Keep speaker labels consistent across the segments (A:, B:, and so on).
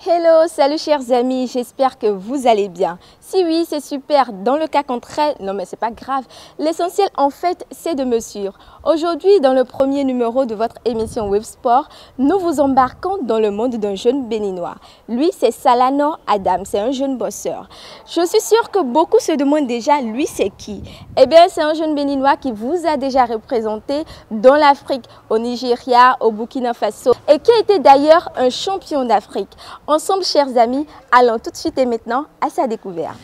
A: Hello, salut chers amis, j'espère que vous allez bien. Si oui, c'est super. Dans le cas contraire, non mais c'est pas grave. L'essentiel en fait, c'est de me suivre. Aujourd'hui, dans le premier numéro de votre émission Web Sport, nous vous embarquons dans le monde d'un jeune béninois. Lui, c'est Salano Adam, c'est un jeune bosseur. Je suis sûre que beaucoup se demandent déjà, lui, c'est qui? Eh bien, c'est un jeune béninois qui vous a déjà représenté dans l'Afrique, au Nigeria, au Burkina Faso, et qui a été d'ailleurs un champion d'Afrique. Ensemble, chers amis, allons tout de suite et maintenant à sa découverte.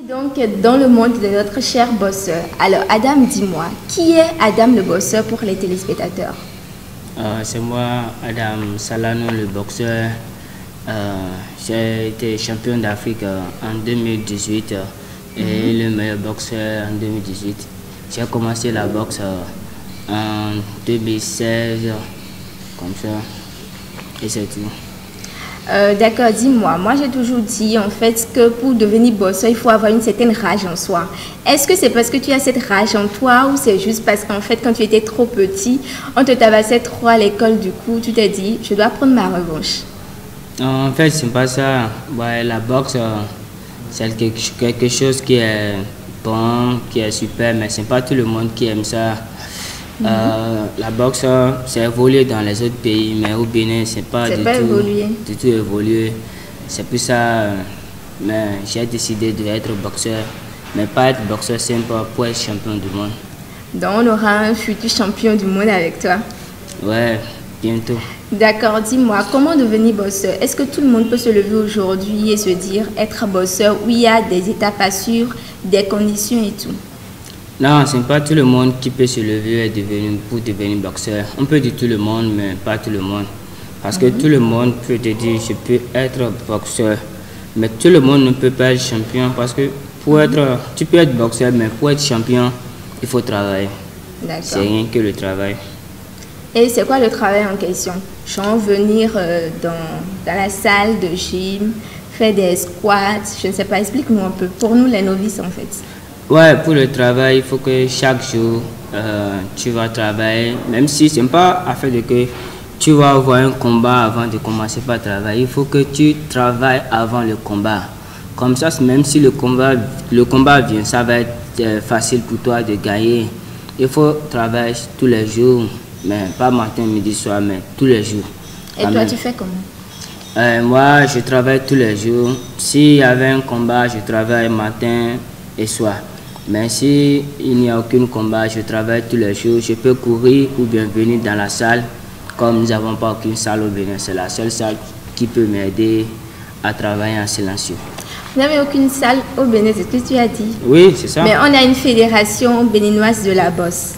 A: Donc, dans le monde de notre cher bosseur. Alors, Adam, dis-moi, qui est Adam le bosseur pour les téléspectateurs?
B: C'est moi, Adam Salano, le boxeur. J'ai été champion d'Afrique en 2018 et le meilleur boxeur en 2018. J'ai commencé la boxe en 2016, comme ça, et c'est tout.
A: D'accord, dis-moi, moi j'ai toujours dit en fait que pour devenir bosseur, il faut avoir une certaine rage en soi. Est-ce que c'est parce que tu as cette rage en toi ou c'est juste parce qu'en fait quand tu étais trop petit, on te tabassait trop à l'école, du coup tu t'es dit je dois prendre ma revanche?
B: En fait, c'est pas ça. Ouais, la boxe, c'est quelque chose qui est bon, qui est super, mais c'est pas tout le monde qui aime ça. La boxe, c'est évolué dans les autres pays, mais au Bénin, c'est pas du tout évolué. C'est plus ça, mais j'ai décidé d'être boxeur, mais pas être boxeur simple pour être champion du monde.
A: Donc on aura un futur champion du monde avec toi?
B: Ouais, bientôt.
A: D'accord, dis-moi, comment devenir bosseur? Est-ce que tout le monde peut se lever aujourd'hui et se dire être bosseur où il y a des étapes à suivre, des conditions et tout?
B: Non, ce n'est pas tout le monde qui peut se lever pour devenir boxeur. On peut dire tout le monde, mais pas tout le monde. Parce que tout le monde peut te dire je peux être boxeur, mais tout le monde ne peut pas être champion parce que tu peux être boxeur, mais pour être champion, il faut travailler. C'est rien que le travail.
A: Et c'est quoi le travail en question? Genre venir dans la salle de gym, faire des squats, je ne sais pas, explique-nous un peu. Pour nous les novices en fait.
B: Ouais, pour le travail, il faut que chaque jour, tu vas travailler, même si ce n'est pas afin de que tu vas avoir un combat avant de commencer par travailler. Il faut que tu travailles avant le combat. Comme ça, même si le combat vient, ça va être facile pour toi de gagner. Il faut travailler tous les jours, mais pas matin, midi, soir, mais tous les jours.
A: Et toi, tu fais comment?
B: Moi, je travaille tous les jours. S'il y avait un combat, je travaille matin et soir. Mais s'il n'y a aucun combat, je travaille tous les jours. Je peux courir ou bien venir dans la salle. Comme nous n'avons pas aucune salle au Bénin, c'est la seule salle qui peut m'aider à travailler en silencieux.
A: Vous n'avez aucune salle au Bénin, c'est ce que tu as dit?
B: Oui, c'est ça.
A: Mais on a une fédération béninoise de la bosse.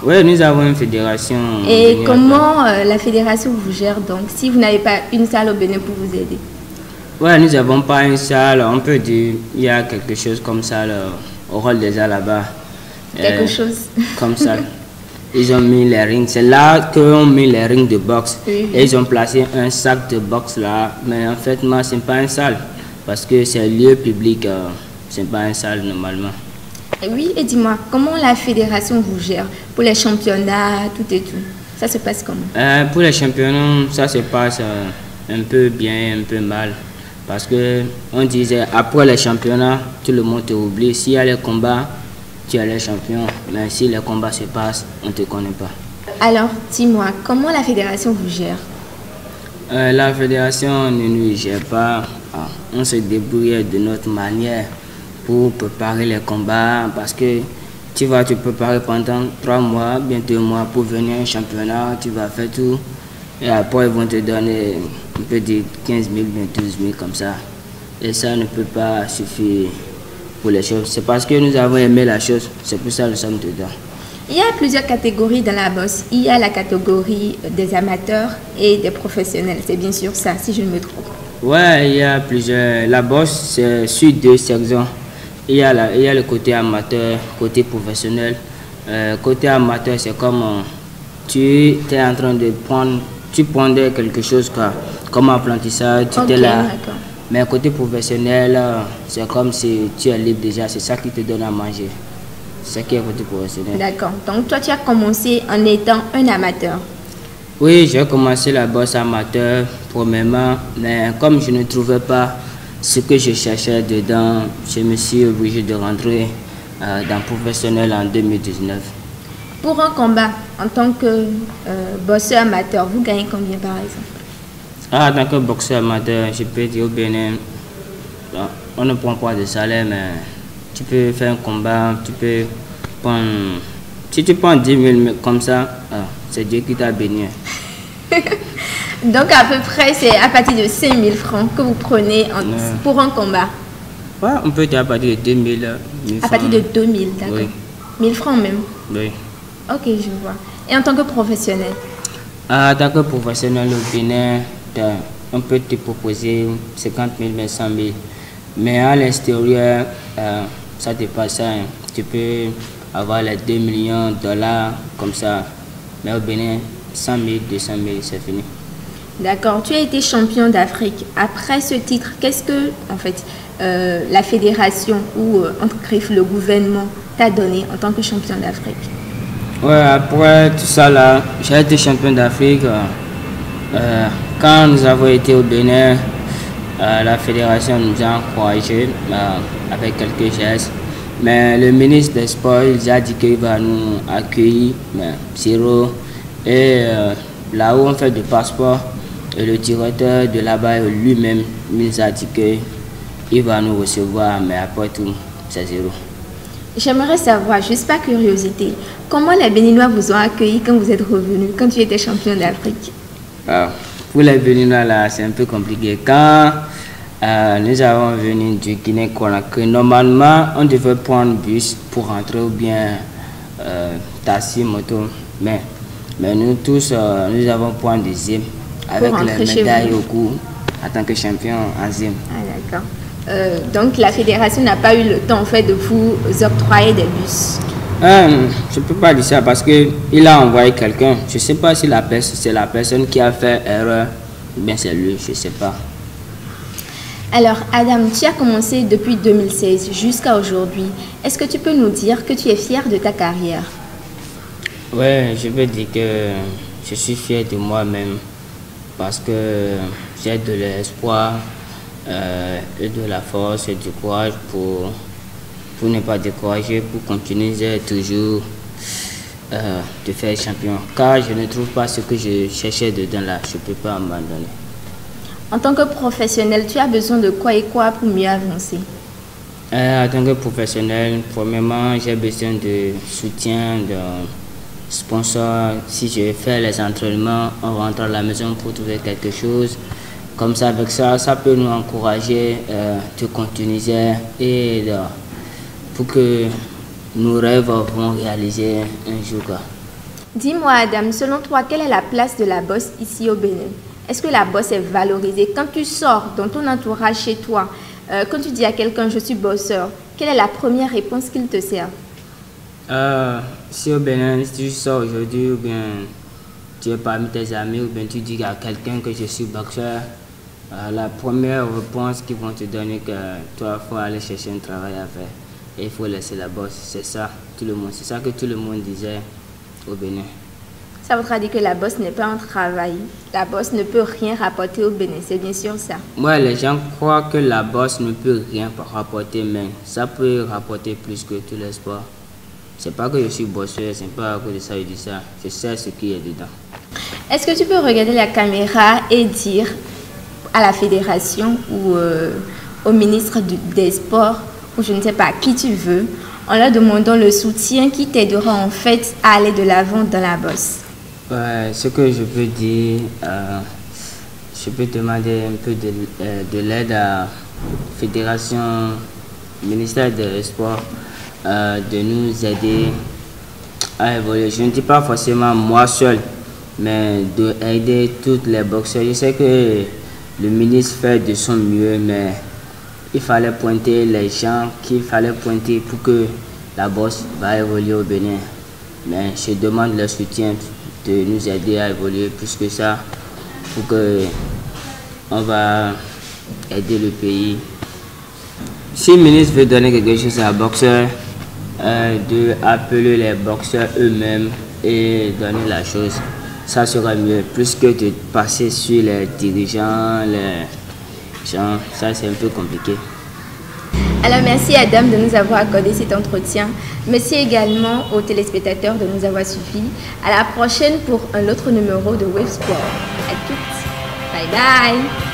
B: Oui, nous avons une fédération.
A: Et comment la fédération vous gère donc si vous n'avez pas une salle au Bénin pour vous aider?
B: Oui, nous n'avons pas une salle. On peut dire il y a quelque chose comme ça au rôle des arts là-bas.
A: Quelque chose
B: comme ça. Ils ont mis les rings. C'est là qu'on met les rings de boxe.
A: Oui.
B: Et ils ont placé un sac de boxe là. Mais en fait, moi, ce n'est pas une salle. Parce que c'est un lieu public. Ce n'est pas une salle normalement.
A: Oui, et dis-moi, comment la fédération vous gère pour les championnats, tout et tout? Ça se passe comment?
B: Pour les championnats, ça se passe un peu bien, un peu mal. Parce que on disait, après les championnats, tout le monde te oublie. S'il y a les combats, tu es le champion. Mais si les combats se passent, on ne te connaît pas.
A: Alors, dis-moi, comment la fédération vous gère?
B: La fédération ne nous gère pas. On se débrouille de notre manière pour préparer les combats. Parce que tu vas te préparer pendant 3 mois, bien 2 mois pour venir à un championnat. Tu vas faire tout. Et après, ils vont te donner, on peut dire 15 000, 12 000 comme ça. Et ça ne peut pas suffire pour les choses. C'est parce que nous avons aimé la chose. C'est pour ça que nous sommes dedans.
A: Il y a plusieurs catégories dans la boxe. Il y a la catégorie des amateurs et des professionnels. C'est bien sûr ça, si je ne me trompe.
B: Ouais, il y a plusieurs. La boxe, c'est sur deux sections. Il y a le côté amateur, côté professionnel. Côté amateur, c'est comme tu es en train de prendre, tu prenais quelque chose quoi, comme apprentissage, tu étais là. Mais côté professionnel, c'est comme si tu es libre déjà, c'est ça qui te donne à manger. C'est ça qui est côté professionnel.
A: D'accord. Donc toi, tu as commencé en étant un amateur.
B: Oui, j'ai commencé la boxe amateur premièrement, mais comme je ne trouvais pas ce que je cherchais dedans, je me suis obligé de rentrer dans le professionnel en 2019.
A: Pour un combat, en tant que boxeur amateur, vous gagnez combien par exemple?
B: En tant que boxeur amateur, je peux dire au Bénin, on ne prend pas de salaire, mais tu peux faire un combat, tu peux prendre... Si tu prends 10 000 comme ça, c'est Dieu qui t'a béni.
A: Donc à peu près, c'est à partir de 5 000 francs que vous prenez pour un combat.
B: Ouais, on peut dire à partir de 2 000.
A: À partir de 2 000, d'accord.
B: Oui.
A: 1000 francs même.
B: Oui.
A: Ok, je vois. Et en tant que professionnel?
B: En tant que professionnel au Bénin, on peut te proposer 50 000, 100 000. Mais à l'extérieur, ça dépasse ça. Hein. Tu peux avoir les 2 millions de dollars comme ça. Mais au Bénin, 100 000, 200 000, c'est fini.
A: D'accord. Tu as été champion d'Afrique. Après ce titre, qu'est-ce que, en fait, la fédération ou entre griffes le gouvernement t'a donné en tant que champion d'Afrique?
B: Ouais, après tout ça là, j'ai été champion d'Afrique. Quand nous avons été au Bénin, la fédération nous a encouragés avec quelques gestes. Mais le ministre des Sports, il a dit qu'il va nous accueillir, mais zéro. Et là où on fait du passeport, et le directeur de là-bas lui-même nous a dit qu'il va nous recevoir, mais après tout, c'est zéro.
A: J'aimerais savoir, juste par curiosité, comment les Béninois vous ont accueilli quand vous êtes revenu, quand tu étais champion d'Afrique?
B: Pour les Béninois, là, c'est un peu compliqué. Quand nous avons venu du Guinée-Conakry, normalement, on devait prendre bus pour rentrer ou bien taxi, moto. Mais nous tous, nous avons pris un deuxième avec les médailles au cou en tant que champion en Zim.
A: Ah, d'accord. Donc la fédération n'a pas eu le temps en fait de vous octroyer des bus.
B: Je ne peux pas dire ça parce qu'il a envoyé quelqu'un. Je ne sais pas si c'est la personne qui a fait erreur ou bien c'est lui, je ne sais pas.
A: Alors Adam, tu as commencé depuis 2016 jusqu'à aujourd'hui. Est-ce que tu peux nous dire que tu es fier de ta carrière?
B: Oui, je veux dire que je suis fier de moi-même parce que j'ai de l'espoir. Et de la force et du courage pour ne pas décourager, pour continuer toujours de faire champion. Car je ne trouve pas ce que je cherchais dedans là, je ne peux pas abandonner.
A: En tant que professionnel, tu as besoin de quoi et quoi pour mieux avancer?
B: En tant que professionnel, premièrement, j'ai besoin de soutien, de sponsors. Si je vais faire les entraînements, on rentre à la maison pour trouver quelque chose. Comme ça, avec ça, ça peut nous encourager de continuer et pour que nos rêves vont réaliser un jour.
A: Dis-moi Adam, selon toi, quelle est la place de la boxe ici au Bénin? Est-ce que la boxe est valorisée? Quand tu sors dans ton entourage chez toi, quand tu dis à quelqu'un je suis boxeur, quelle est la première réponse qu'il te sert?
B: Si au Bénin, si tu sors aujourd'hui ou bien tu es parmi tes amis ou bien tu dis à quelqu'un que je suis boxeur, la première réponse qu'ils vont te donner que toi, il faut aller chercher un travail à faire et il faut laisser la boxe. C'est ça, tout le monde. C'est ça que tout le monde disait au Bénin.
A: Ça voudra dire que la boxe n'est pas un travail. La boxe ne peut rien rapporter au Bénin, c'est bien sûr ça.
B: Ouais, les gens croient que la boxe ne peut rien rapporter, mais ça peut rapporter plus que tous les sports. C'est pas que je suis bosseur, c'est pas à cause de ça que je dis ça. Je sais ce qu'il y a dedans.
A: Est-ce que tu peux regarder la caméra et dire à la fédération ou au ministre des Sports, ou je ne sais pas, qui tu veux, en leur demandant le soutien qui t'aidera en fait à aller de l'avant dans la boxe?
B: Ouais, ce que je peux dire, je peux demander un peu de l'aide à la fédération, ministère des Sports, de nous aider à évoluer. Je ne dis pas forcément moi seul, mais d'aider tous les boxeurs. Je sais que le ministre fait de son mieux, mais il fallait pointer les gens qu'il fallait pointer pour que la boxe va évoluer au Bénin. Mais je demande le soutien de nous aider à évoluer plus que ça pour que on va aider le pays. Si le ministre veut donner quelque chose à boxeur, de appeler les boxeurs eux-mêmes et donner la chose, ça sera mieux, plus que de passer sur les dirigeants, les gens, ça c'est un peu compliqué.
A: Alors merci Adam de nous avoir accordé cet entretien. Merci également aux téléspectateurs de nous avoir suivis. À la prochaine pour un autre numéro de Wave Sport. À toutes. Bye bye.